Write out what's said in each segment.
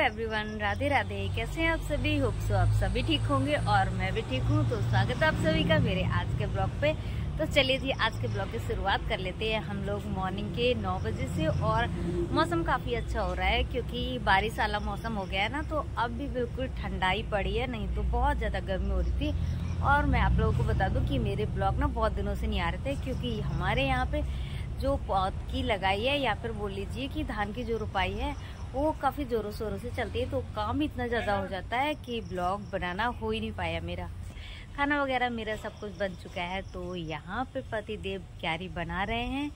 Everyone, Radhe Radhe. कैसे हैं आप सभी? होप सो आप सभी ठीक होंगे और मैं भी ठीक हूँ। तो स्वागत है आप सभी का मेरे आज के ब्लॉग पे। तो चलिए जी, आज के ब्लॉग की शुरुआत कर लेते हैं हम लोग मॉर्निंग के 9 बजे से। और मौसम काफ़ी अच्छा हो रहा है क्योंकि बारिश वाला मौसम हो गया है ना, तो अब भी बिल्कुल ठंडाई पड़ी है, नहीं तो बहुत ज़्यादा गर्मी हो रही थी। और मैं आप लोगों को बता दूँ कि मेरे ब्लॉग ना बहुत दिनों से नहीं आ रहे थे क्योंकि हमारे यहाँ पे जो पौध की लगाई है या फिर बोल लीजिए कि धान की जो रुपाई है वो काफ़ी ज़ोरों शोरों से चलती है, तो काम इतना ज़्यादा हो जाता है कि ब्लॉग बनाना हो ही नहीं पाया मेरा। खाना वगैरह मेरा सब कुछ बन चुका है। तो यहाँ पे पतिदेव क्यारी बना रहे हैं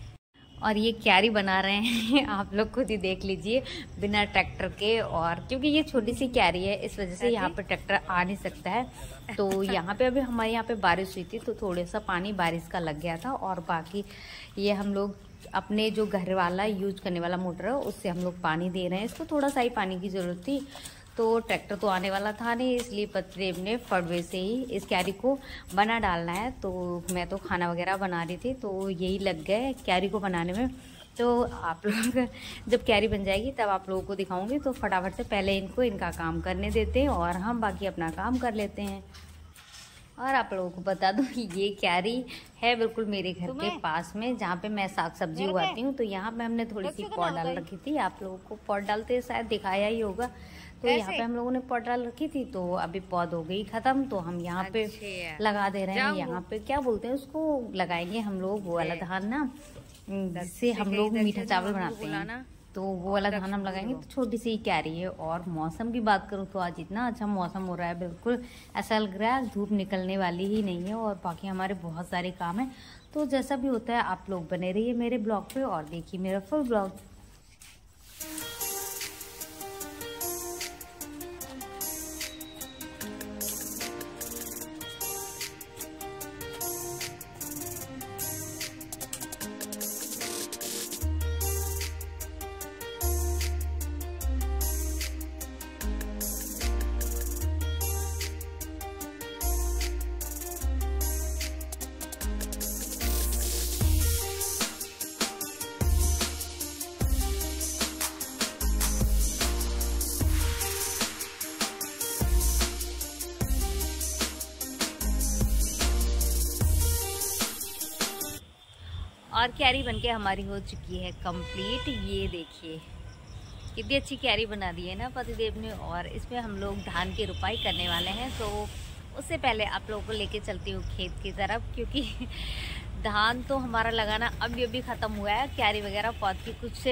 और ये क्यारी बना रहे हैं आप लोग खुद ही देख लीजिए बिना ट्रैक्टर के। और क्योंकि ये छोटी सी क्यारी है इस वजह से यहाँ पे ट्रैक्टर आ नहीं सकता है। तो यहाँ पे अभी हमारे यहाँ पे बारिश हुई थी तो थोड़ा सा पानी बारिश का लग गया था। और बाकी ये हम लोग अपने जो घर वाला यूज करने वाला मोटर है उससे हम लोग पानी दे रहे हैं। इसको थोड़ा सा ही पानी की ज़रूरत थी, तो ट्रैक्टर तो आने वाला था नहीं, इसलिए पतिदेव ने फटवे से ही इस क्यारी को बना डालना है। तो मैं तो खाना वगैरह बना रही थी तो यही लग गए क्यारी को बनाने में। तो आप लोग जब क्यारी बन जाएगी तब आप लोगों को दिखाऊंगी। तो फटाफट से पहले इनको इनका काम करने देते हैं और हम बाकी अपना काम कर लेते हैं। और आप लोगों को बता दूं कि ये क्यारी है बिल्कुल मेरे घर के पास में जहाँ पे मैं साग सब्जी उगाती हूँ। तो यहाँ पे हमने थोड़ी सी पॉट डाल रखी थी, आप लोगों को पॉट डालते शायद दिखाया ही होगा। तो यहाँ पे हम लोगों ने पॉट डाल रखी थी, तो अभी पौध हो गई खत्म। तो हम यहाँ पे लगा दे रहे हैं, यहाँ पे क्या बोलते हैं उसको, लगाएंगे हम लोग वो वाला धान ना जिससे हम लोग मीठा चावल बनाते हैं, तो वो वाला धान हम लगाएंगे। तो छोटी सी क्यारी है। और मौसम की बात करूँ तो आज इतना अच्छा मौसम हो रहा है, बिल्कुल ऐसा लग रहा है धूप निकलने वाली ही नहीं है। और बाकी हमारे बहुत सारे काम है। तो जैसा भी होता है आप लोग बने रहिए मेरे ब्लॉग पे और देखिए मेरा फुल ब्लॉग। और क्यारी बनके हमारी हो चुकी है कंप्लीट। ये देखिए कितनी अच्छी क्यारी बना दी है ना पतिदेव ने। और इसमें हम लोग धान की रुपाई करने वाले हैं। तो उससे पहले आप लोगों को लेके चलती हूँ खेत की तरफ, क्योंकि धान तो हमारा लगाना अभी ख़त्म हुआ है। क्यारी वगैरह पौध की कुछ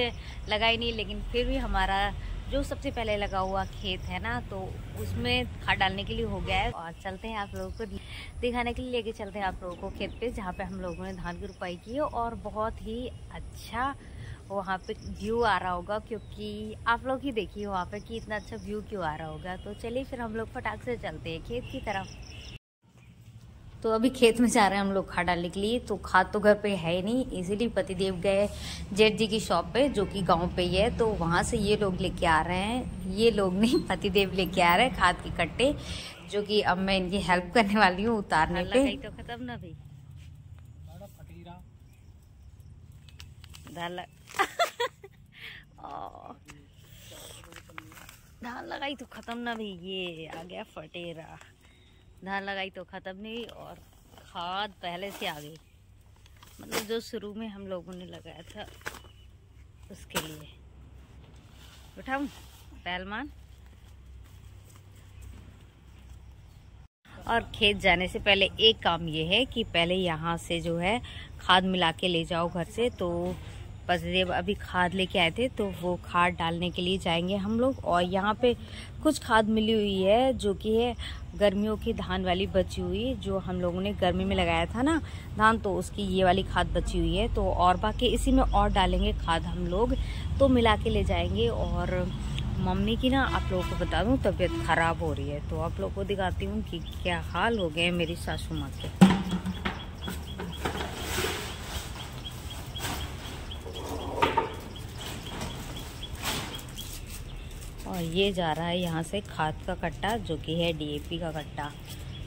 लगाई नहीं, लेकिन फिर भी हमारा जो सबसे पहले लगा हुआ खेत है ना, तो उसमें खाद डालने के लिए हो गया है। और चलते हैं आप लोगों को दिखाने के लिए, लेके चलते हैं आप लोगों को खेत पे जहाँ पे हम लोगों ने धान की रुपाई की है। और बहुत ही अच्छा वहाँ पे व्यू आ रहा होगा, क्योंकि आप लोग ही देखिए वहाँ पे कि इतना अच्छा व्यू क्यों आ रहा होगा। तो चलिए फिर हम लोग फटाक से चलते हैं खेत की तरफ। तो अभी खेत में जा रहे हैं हम लोग खाद डालने के लिए। तो खाद तो घर पे है ही नहीं, इसीलिए पतिदेव गए जेठ जी की शॉप पे जो कि गांव पे ही है। तो वहां से ये लोग लेके आ रहे हैं, ये लोग नहीं पतिदेव लेके आ रहे हैं खाद के कट्टे, जो कि अब मैं इनकी हेल्प करने वाली हूँ उतारने पे। तो खत्म ना भाई धान लगाई तो खत्म ना भाई, ये आ गया फटेरा। धान लगाई तो ख़त्म नहीं और खाद पहले से आ गई, मतलब जो शुरू में हम लोगों ने लगाया था उसके लिए। उठाऊं पहलवान। और खेत जाने से पहले एक काम ये है कि पहले यहाँ से जो है खाद मिला के ले जाओ घर से। तो पतिदेव अभी खाद लेके आए थे, तो वो खाद डालने के लिए जाएंगे हम लोग। और यहाँ पे कुछ खाद मिली हुई है जो कि है गर्मियों की धान वाली बची हुई, जो हम लोगों ने गर्मी में लगाया था ना धान, तो उसकी ये वाली खाद बची हुई है। तो और बाकी इसी में और डालेंगे खाद हम लोग, तो मिला के ले जाएंगे। और मम्मी की ना आप लोगों को बता दूं तबीयत खराब हो रही है, तो आप लोगों को दिखाती हूँ कि क्या हाल हो गए मेरी सासू माँ के। और ये जा रहा है यहाँ से खाद का कट्टा, जो कि है डीएपी का कट्टा,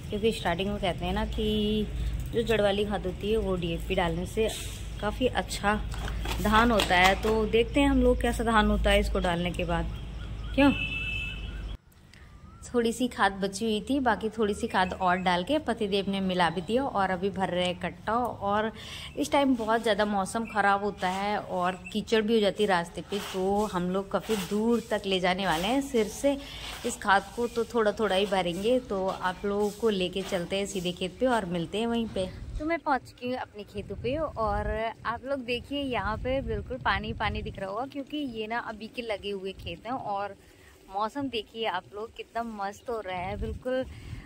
क्योंकि स्टार्टिंग में कहते हैं ना कि जो जड़ वाली खाद होती है वो डीएपी डालने से काफ़ी अच्छा धान होता है। तो देखते हैं हम लोग कैसा धान होता है इसको डालने के बाद। क्यों थोड़ी सी खाद बची हुई थी, बाकी थोड़ी सी खाद और डाल के पतिदेव ने मिला भी दिया और अभी भर रहे कट्टा। और इस टाइम बहुत ज़्यादा मौसम ख़राब होता है और कीचड़ भी हो जाती है रास्ते पे, तो हम लोग काफ़ी दूर तक ले जाने वाले हैं सिर से इस खाद को, तो थोड़ा थोड़ा ही भरेंगे। तो आप लोगों को लेके चलते हैं सीधे खेत पे और मिलते हैं वहीं पे। तो मैं पहुंच चुकी हूँ अपने खेतों पे और आप लोग देखिए यहाँ पे बिल्कुल पानी पानी दिख रहा होगा, क्योंकि ये ना अभी के लगे हुए खेत हैं। और मौसम देखिए आप लोग कितना मस्त हो रहा है, बिल्कुल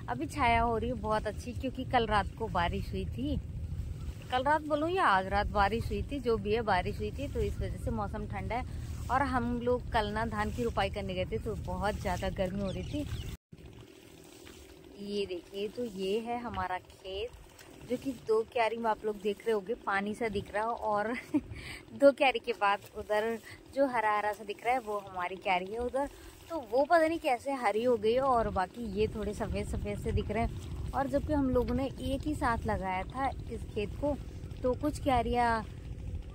अभी छाया हो रही है बहुत अच्छी, क्योंकि कल रात को बारिश हुई थी। कल रात बोलूँ या आज रात बारिश हुई थी, जो भी है बारिश हुई थी, तो इस वजह से मौसम ठंडा है। और हम लोग कल ना धान की रुपाई करने गए थे, तो बहुत ज़्यादा गर्मी हो रही थी। ये देखिए, तो ये है हमारा खेत, जो कि 2 क्यारी में आप लोग देख रहे होंगे पानी सा दिख रहा हो। और 2 क्यारी के बाद उधर जो हरा हरा सा दिख रहा है वो हमारी क्यारी है उधर, तो वो पता नहीं कैसे हरी हो गई है। और बाकी ये थोड़े सफ़ेद सफ़ेद से दिख रहे हैं। और जबकि हम लोगों ने एक ही साथ लगाया था इस खेत को, तो कुछ क्यारियाँ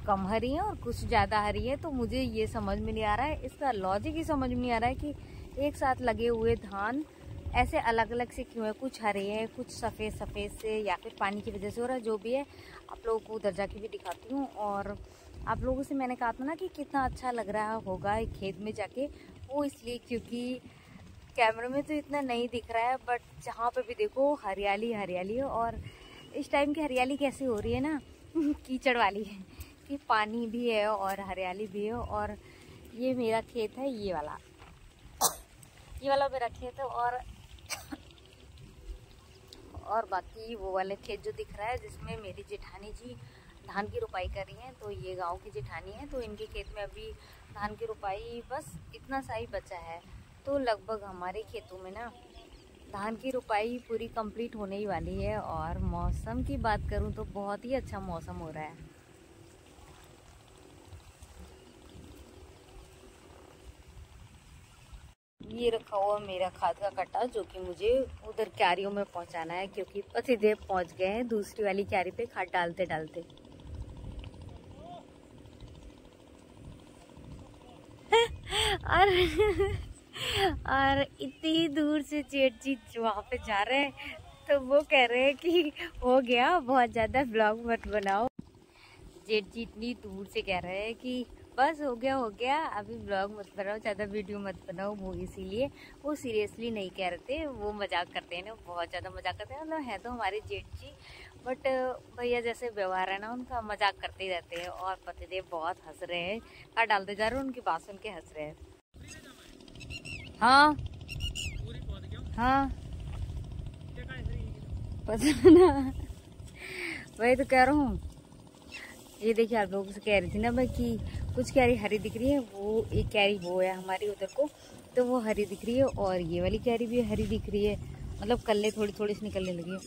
कम हरी हैं और कुछ ज़्यादा हरी है। तो मुझे ये समझ में नहीं आ रहा है, इसका लॉजिक ही समझ में नहीं आ रहा है कि एक साथ लगे हुए धान ऐसे अलग अलग से क्यों है, कुछ हरे हैं कुछ सफ़ेद सफ़ेद से, या फिर पानी की वजह से हो रहा है, जो भी है आप लोगों को उधर जाके भी दिखाती हूँ। और आप लोगों से मैंने कहा था ना कि कितना अच्छा लग रहा होगा खेत में जाके, वो इसलिए क्योंकि कैमरे में तो इतना नहीं दिख रहा है, बट जहाँ पे भी देखो हरियाली हरियाली है। और इस टाइम की हरियाली कैसी हो रही है ना कीचड़ वाली है, कि पानी भी है और हरियाली भी है। और ये मेरा खेत है, ये वाला मेरा खेत है। और बाकी वो वाले खेत जो दिख रहा है जिसमें मेरी जेठानी जी धान की रुपाई कर रही हैं, तो ये गांव की जेठानी है, तो इनके खेत में अभी धान की रुपाई बस इतना सा ही बचा है। तो लगभग हमारे खेतों में ना धान की रुपाई पूरी कंप्लीट होने ही वाली है। और मौसम की बात करूं तो बहुत ही अच्छा मौसम हो रहा है। ये रखा हुआ मेरा खाद का कट्टा, जो कि मुझे उधर क्यारियों में पहुंचाना है, क्योंकि पतिदेव पहुंच गए हैं दूसरी वाली क्यारी पे खाद डालते डालते। और इतनी दूर से जेठ जी वहाँ पे जा रहे हैं, तो वो कह रहे हैं कि हो गया, बहुत ज़्यादा ब्लॉग मत बनाओ। जेठ जी इतनी दूर से कह रहे हैं कि बस हो गया, अभी ब्लॉग मत बनाओ, ज़्यादा वीडियो मत बनाओ। वो इसीलिए, वो सीरियसली नहीं कह रहे थे, वो मजाक करते हैं ना, बहुत ज़्यादा मजाक करते हैं। मतलब है तो हमारे जेठ जी, बट भैया जैसे व्यवहार है ना उनका, मजाक करते ही रहते हैं। और पतिदेव बहुत हंस रहे हैं, खाद डालते जा रहे हैं, उनकी बात सुन के हंस रहे हैं। हाँ हाँ पता ना, वही तो कह रहा हूँ। ये देखिए, आप लोगों से कह रही थी ना मैं कि कुछ क्यारी हरी दिख रही है, वो एक क्यारी वो है हमारी उधर को, तो वो हरी दिख रही है। और ये वाली क्यारी भी हरी दिख रही है, मतलब कल्ले थोड़ी थोड़ी सी निकलने लगी है।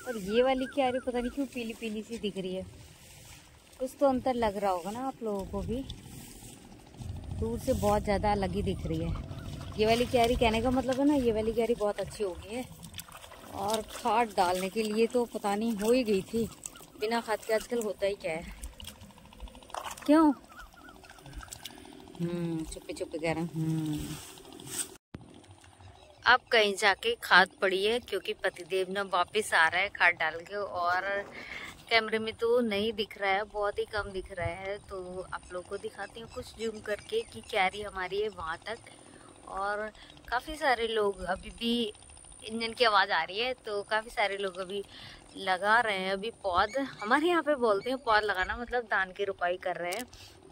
और ये वाली क्यारी पता नहीं क्यों पीली पीली सी दिख रही है। कुछ तो अंतर लग रहा होगा ना आप लोगों को भी, दूर से बहुत ज़्यादा अलग ही दिख रही है। ये वाली क्यारी, कहने का मतलब है ना, ये वाली क्यारी बहुत अच्छी हो गई है। और खाद डालने के लिए तो पता नहीं हो ही गई थी, बिना खाद के आजकल होता ही क्या है। क्यों चुप्पे चुप्पे कह रहे हैं। अब कहीं जाके खाद पड़ी है, क्योंकि पतिदेव ना वापस आ रहा है खाद डाल के। और कैमरे में तो नहीं दिख रहा है, बहुत ही कम दिख रहा है, तो आप लोगों को दिखाती हूँ कुछ जूम करके कि क्यारी हमारी है वहाँ तक। और काफ़ी सारे लोग, अभी भी इंजन की आवाज़ आ रही है, तो काफ़ी सारे लोग अभी लगा रहे हैं। अभी पौध, हमारे यहाँ पे बोलते हैं पौध लगाना, मतलब धान की रुपाई कर रहे हैं।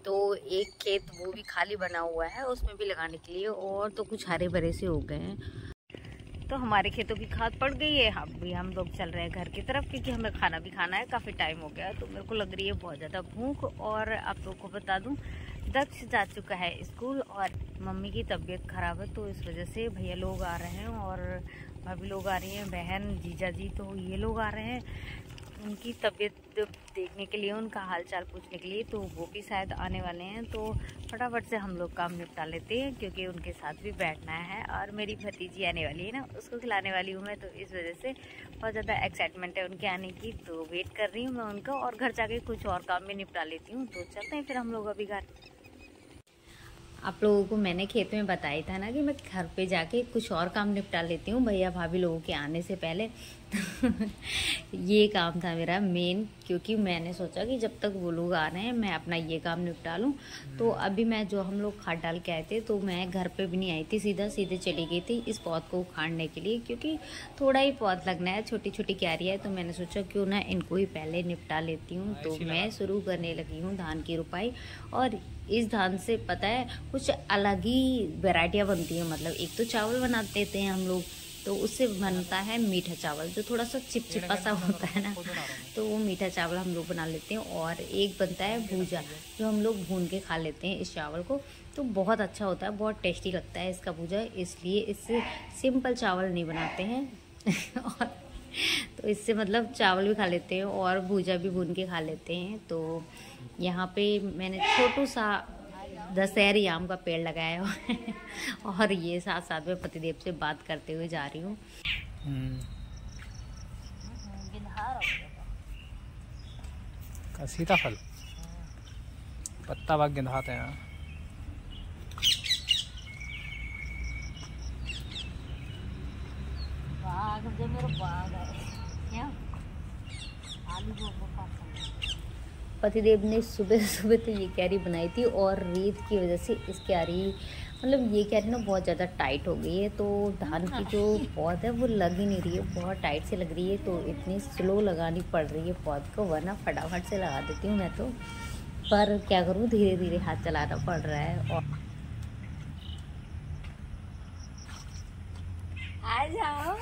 तो एक खेत वो भी खाली बना हुआ है उसमें भी लगाने के लिए, और तो कुछ हरे भरे से हो गए हैं। तो हमारे खेतों की खाद पड़ गई है, अभी हम लोग चल रहे हैं घर की तरफ, क्योंकि हमें खाना भी खाना है, काफ़ी टाइम हो गया है। तो मेरे को लग रही है बहुत ज़्यादा भूख। और आप लोगों को बता दूं, दक्ष जा चुका है स्कूल, और मम्मी की तबीयत ख़राब है, तो इस वजह से भैया लोग आ रहे हैं और भाभी लोग आ रही हैं, बहन जीजा जी, तो ये लोग आ रहे हैं उनकी तबीयत देखने के लिए, उनका हालचाल पूछने के लिए। तो वो भी शायद आने वाले हैं, तो फटाफट से हम लोग काम निपटा लेते हैं, क्योंकि उनके साथ भी बैठना है। और मेरी भतीजी आने वाली है ना, उसको खिलाने वाली हूँ मैं, तो इस वजह से बहुत ज़्यादा एक्साइटमेंट है उनके आने की, तो वेट कर रही हूँ मैं उनका। और घर जाके कुछ और काम भी निपटा लेती हूँ, तो चलते हैं फिर हम लोग अभी घर। आप लोगों को मैंने खेत में बताया था ना कि मैं घर पे जाके कुछ और काम निपटा लेती हूँ भैया भाभी लोगों के आने से पहले। ये काम था मेरा मेन, क्योंकि मैंने सोचा कि जब तक वो लोग आ रहे हैं मैं अपना ये काम निपटा लूँ। तो अभी मैं जो हम लोग खाद डाल के आए थे, तो मैं घर पे भी नहीं आई थी, सीधे चली गई थी इस पौध को उखाड़ने के लिए, क्योंकि थोड़ा ही पौध लगना है, छोटी छोटी क्यारी है। तो मैंने सोचा क्यों ना इनको ही पहले निपटा लेती हूँ। तो मैं शुरू करने लगी हूँ धान की रुपाई। और इस धान से पता है कुछ अलग ही वैरायटियाँ बनती हैं। मतलब एक तो चावल बना देते हैं हम लोग, तो उससे बनता है मीठा चावल जो थोड़ा सा चिपचिपा सा होता है ना, तो वो मीठा चावल हम लोग बना लेते हैं। और एक बनता है भूजा, जो हम लोग भून के खा लेते हैं इस चावल को, तो बहुत अच्छा होता है, बहुत टेस्टी लगता है इसका भूजा। इसलिए इससे सिंपल चावल नहीं बनाते हैं और तो इससे मतलब चावल भी खा लेते हैं और भूजा भी भून के खा लेते हैं। तो यहाँ पे मैंने छोटू सा दशहरी आम का पेड़ लगाया हुआ है और ये साथ साथ में पतिदेव से बात करते हुए जा रही हूँ। सीताफल पत्ता बाग गिंधाते हैं। बाग जो मेरा बाग है क्या, आलू पतिदेव ने सुबह सुबह तो ये कैरी बनाई थी और रेत की वजह से इस कैरी मतलब ये कैरी ना बहुत ज़्यादा टाइट हो गई है। तो धान की जो पौध है वो लग ही नहीं रही है, बहुत टाइट से लग रही है। तो इतनी स्लो लगानी पड़ रही है पौध को, वरना फटाफट से लगा देती हूँ मैं तो, पर क्या करूँ धीरे धीरे हाथ चलाना पड़ रहा है। और आ जाओ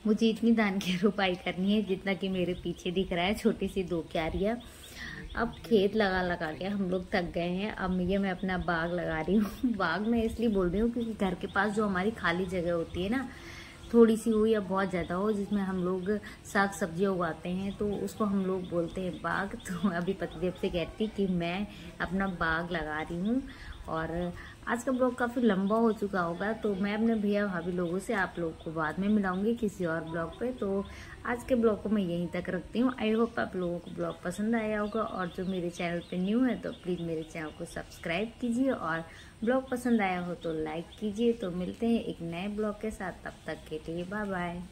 मुझे इतनी धान की रुपाई करनी है जितना कि मेरे पीछे दिख रहा है, छोटी सी 2 क्यारियाँ। अब खेत लगा लगा के हम लोग थक गए हैं। अब ये मैं अपना बाग लगा रही हूँ। बाग मैं इसलिए बोल रही हूँ क्योंकि घर के पास जो हमारी खाली जगह होती है ना, थोड़ी सी हो या बहुत ज़्यादा हो, जिसमें हम लोग साग सब्जियाँ उगाते हैं, तो उसको हम लोग बोलते हैं बाग। तो अभी पतिदेव से कहती कि मैं अपना बाग लगा रही हूँ। और आज का ब्लॉग काफ़ी लंबा हो चुका होगा, तो मैं अपने भैया भाभी लोगों से आप लोग को बाद में मिलाऊंगी किसी और ब्लॉग पे। तो आज के ब्लॉग को मैं यहीं तक रखती हूँ। आई होप आप लोगों को ब्लॉग पसंद आया होगा, और जो मेरे चैनल पे न्यू है तो प्लीज़ मेरे चैनल को सब्सक्राइब कीजिए, और ब्लॉग पसंद आया हो तो लाइक कीजिए। तो मिलते हैं एक नए ब्लॉग के साथ, तब तक के लिए बाय बाय।